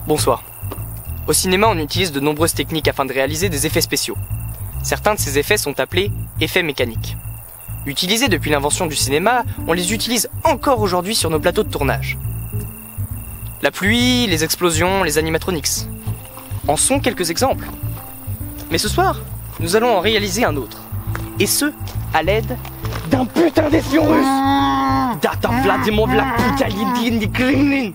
Bonsoir. Au cinéma, on utilise de nombreuses techniques afin de réaliser des effets spéciaux. Certains de ces effets sont appelés effets mécaniques. Utilisés depuis l'invention du cinéma, on les utilise encore aujourd'hui sur nos plateaux de tournage. La pluie, les explosions, les animatronics en sont quelques exemples. Mais ce soir, nous allons en réaliser un autre. Et ce, à l'aide d'un putain d'espion russe. Data Vladimir Vla Putalidin du Kremlin.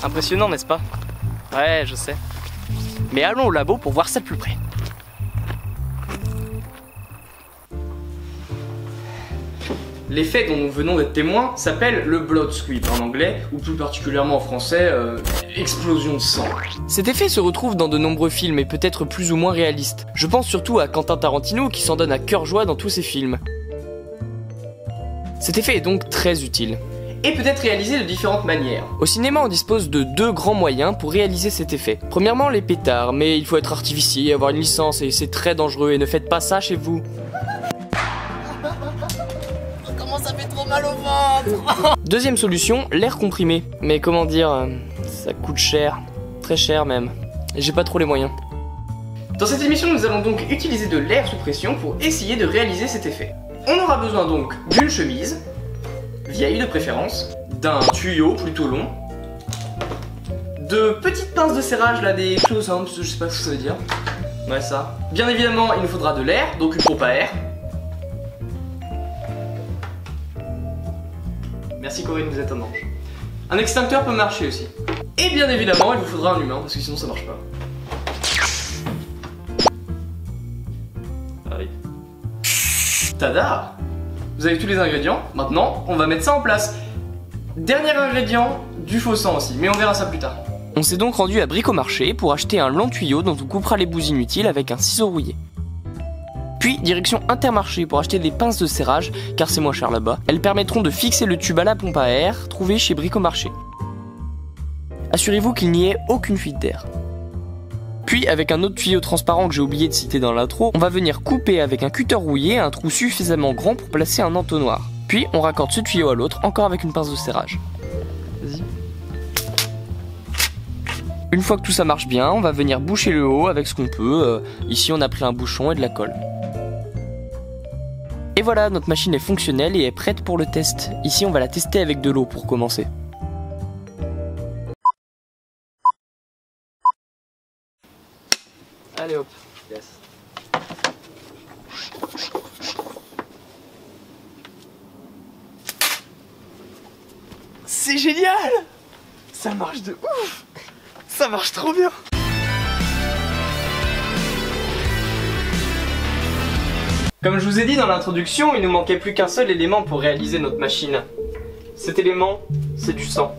Impressionnant, n'est-ce pas? Ouais, je sais. Mais allons au labo pour voir ça de plus près. L'effet dont nous venons d'être témoins s'appelle le blood squib en anglais, ou plus particulièrement en français, explosion de sang. Cet effet se retrouve dans de nombreux films et peut être plus ou moins réaliste. Je pense surtout à Quentin Tarantino qui s'en donne à cœur joie dans tous ses films. Cet effet est donc très utile. Et peut être réalisé de différentes manières. Au cinéma, on dispose de deux grands moyens pour réaliser cet effet. Premièrement, les pétards, mais il faut être artificier, avoir une licence et c'est très dangereux et ne faites pas ça chez vous. Comment ça fait trop mal au ventre. Deuxième solution, l'air comprimé. Mais comment dire, ça coûte cher, très cher même. Et j'ai pas trop les moyens. Dans cette émission, nous allons donc utiliser de l'air sous pression pour essayer de réaliser cet effet. On aura besoin donc d'une chemise, vieille de préférence, d'un tuyau plutôt long, de petites pinces de serrage là, des choses, hein, je sais pas ce que ça veut dire. Ouais, ça. Bien évidemment, il nous faudra de l'air, donc une pompe à air. Merci Corinne, vous êtes un ange. Un extincteur peut marcher aussi. Et bien évidemment, il vous faudra un humain, parce que sinon ça marche pas. Allez. Tada! Vous avez tous les ingrédients, maintenant on va mettre ça en place. Dernier ingrédient, du faux sang aussi, mais on verra ça plus tard. On s'est donc rendu à Bricomarché pour acheter un long tuyau dont on coupera les bouts inutiles avec un ciseau rouillé. Puis direction Intermarché pour acheter des pinces de serrage, car c'est moins cher là-bas. Elles permettront de fixer le tube à la pompe à air trouvée chez Bricomarché. Assurez-vous qu'il n'y ait aucune fuite d'air. Puis avec un autre tuyau transparent que j'ai oublié de citer dans l'intro, on va venir couper avec un cutter rouillé un trou suffisamment grand pour placer un entonnoir. Puis on raccorde ce tuyau à l'autre, encore avec une pince de serrage. Vas-y. Une fois que tout ça marche bien, on va venir boucher le haut avec ce qu'on peut. Ici on a pris un bouchon et de la colle. Et voilà, notre machine est fonctionnelle et est prête pour le test. Ici on va la tester avec de l'eau pour commencer. Allez hop. Yes. C'est génial! Ça marche de ouf! Ça marche trop bien! Comme je vous ai dit dans l'introduction, il nous manquait plus qu'un seul élément pour réaliser notre machine. Cet élément, c'est du sang.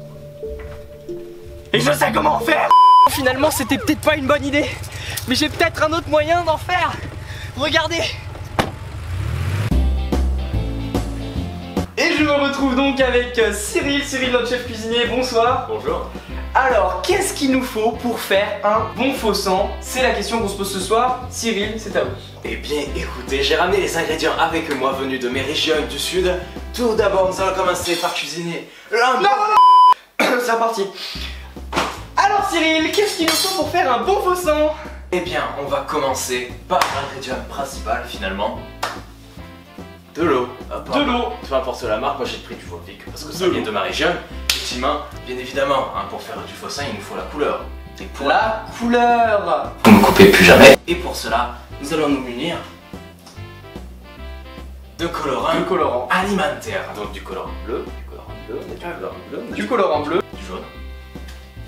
Et je sais comment faire! Finalement, c'était peut-être pas une bonne idée. Mais j'ai peut-être un autre moyen d'en faire. Regardez. Et je me retrouve donc avec Cyril, notre chef cuisinier, bonsoir. Bonjour. Alors, qu'est-ce qu'il nous faut pour faire un bon faux sang? C'est la question qu'on se pose ce soir. Cyril, c'est à vous. Eh bien, écoutez, j'ai ramené les ingrédients avec moi venus de mes régions du sud. Tout d'abord, nous allons commencer par cuisiner Non, c'est reparti. Alors Cyril, qu'est-ce qu'il nous faut pour faire un bon faux sang? Eh bien, on va commencer par l'ingrédient principal finalement. De l'eau. De l'eau. Peu importe la marque, moi j'ai pris du Volvic parce que ça vient de ma région. Effectivement, bien évidemment, hein, pour faire du faux sang, il nous faut la couleur. Et pour la couleur, vous ne coupez plus jamais. Et pour cela, nous allons nous munir de colorant alimentaire. Donc du colorant bleu, du colorant bleu, du jaune.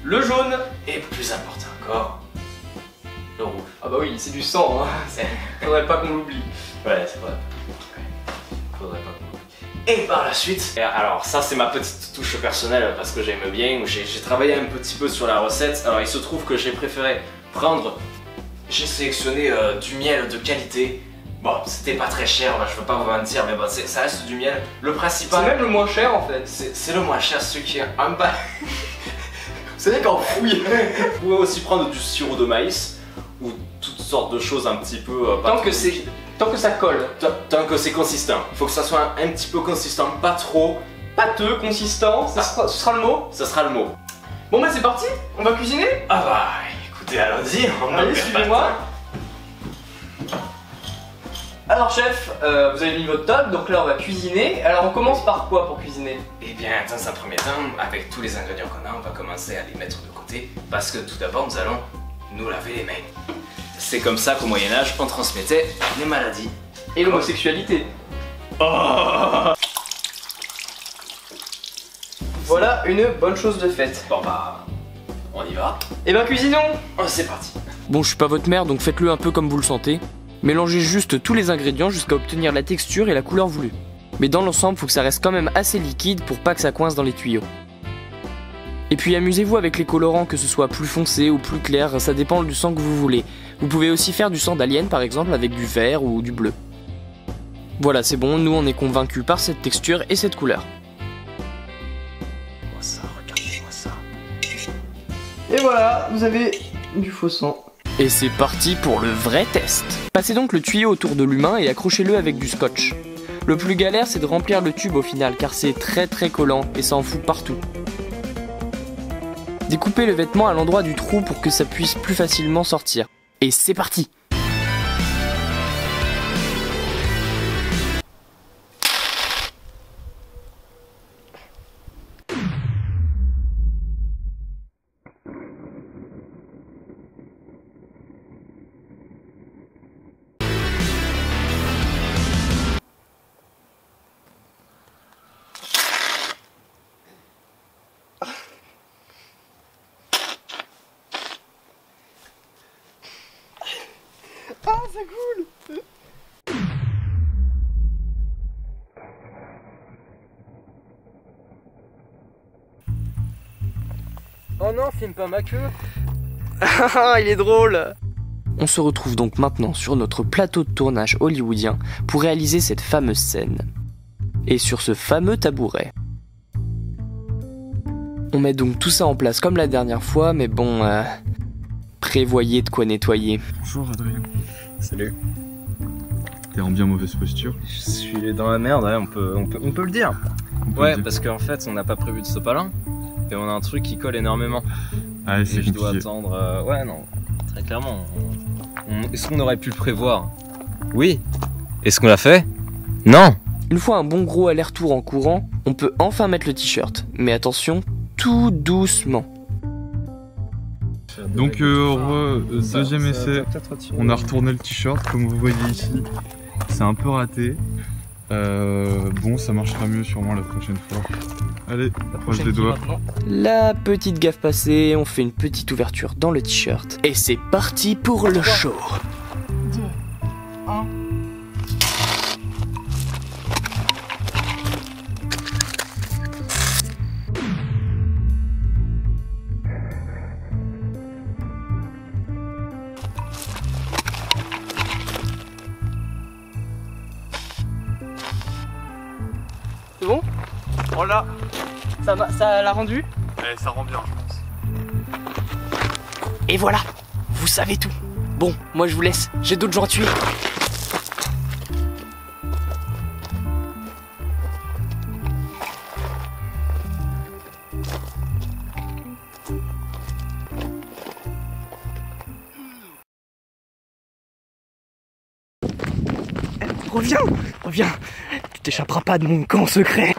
Le jaune. Et plus important encore, le rouge. Ah bah oui, c'est du sang, hein. Faudrait pas qu'on l'oublie. Ouais, c'est vrai. Faudrait pas qu'on l'oublie. Et par la suite, alors ça c'est ma petite touche personnelle parce que j'aime bien, j'ai travaillé un petit peu sur la recette. Alors il se trouve que j'ai préféré j'ai sélectionné du miel de qualité. Bon, c'était pas très cher, je veux pas vous mentir, mais bon, ça reste du miel. Le principal... C'est même le moins cher en fait. C'est le moins cher, celui qui est en bas. savez qu'en fouille. Vous pouvez aussi prendre du sirop de maïs ou toutes sortes de choses un petit peu. Tant que ça colle. Tant que c'est consistant. Il faut que ça soit un petit peu consistant, pas trop. Pâteux, consistant, ce sera le mot. Ça sera le mot. Bon bah c'est parti, on va cuisiner. Ah bah écoutez, allons-y. Allez, suivez-moi. Alors chef, vous avez mis votre table, donc là on va cuisiner. Alors on commence par quoi pour cuisiner? Eh bien, dans un premier temps, avec tous les ingrédients qu'on a, on va commencer à les mettre de côté. Parce que tout d'abord, nous allons nous laver les mains. C'est comme ça qu'au Moyen-Âge, on transmettait les maladies. Et l'homosexualité. Oh. Voilà une bonne chose de faite. Bon bah, on y va. Et ben cuisinons. Oh, c'est parti. Bon, je suis pas votre mère, donc faites-le un peu comme vous le sentez. Mélangez juste tous les ingrédients jusqu'à obtenir la texture et la couleur voulue. Mais dans l'ensemble, faut que ça reste quand même assez liquide pour pas que ça coince dans les tuyaux. Et puis amusez-vous avec les colorants, que ce soit plus foncé ou plus clair, ça dépend du sang que vous voulez. Vous pouvez aussi faire du sang d'alien par exemple avec du vert ou du bleu. Voilà, c'est bon, nous on est convaincus par cette texture et cette couleur. Regardez-moi ça, regardez-moi ça. Et voilà, vous avez du faux sang. Et c'est parti pour le vrai test. Passez donc le tuyau autour de l'humain et accrochez-le avec du scotch. Le plus galère c'est de remplir le tube au final car c'est très collant et ça en fout partout. Découpez le vêtement à l'endroit du trou pour que ça puisse plus facilement sortir. Et c'est parti! Ah, c'est cool. Oh non, filme pas ma queue. Ah, il est drôle. On se retrouve donc maintenant sur notre plateau de tournage hollywoodien pour réaliser cette fameuse scène. Et sur ce fameux tabouret. On met donc tout ça en place comme la dernière fois, mais bon, prévoyez de quoi nettoyer. Bonjour Adrien. Salut. T'es en bien mauvaise posture. Je suis dans la merde, ouais, on peut le dire. Ouais, parce qu'en fait, on n'a pas prévu de sopalin. Et on a un truc qui colle énormément. Ah, Et c'est je dois compliqué. attendre. Ouais, non, très clairement. Est-ce qu'on aurait pu le prévoir? Oui. Est-ce qu'on l'a fait? Non. Une fois un bon gros aller-retour en courant, on peut enfin mettre le t-shirt. Mais attention, tout doucement. Donc, deuxième essai, on a retourné le t-shirt comme vous voyez ici. C'est un peu raté. Bon, ça marchera mieux sûrement la prochaine fois. Allez, approche des doigts. La petite gaffe passée, on fait une petite ouverture dans le t-shirt. Et c'est parti pour le show. 2, 1. C'est bon? Voilà. Ça l'a rendu? Ça rend bien, je pense. Et voilà, vous savez tout. Bon, moi je vous laisse, j'ai d'autres gens à tuer. Reviens, tu t'échapperas pas de mon camp secret.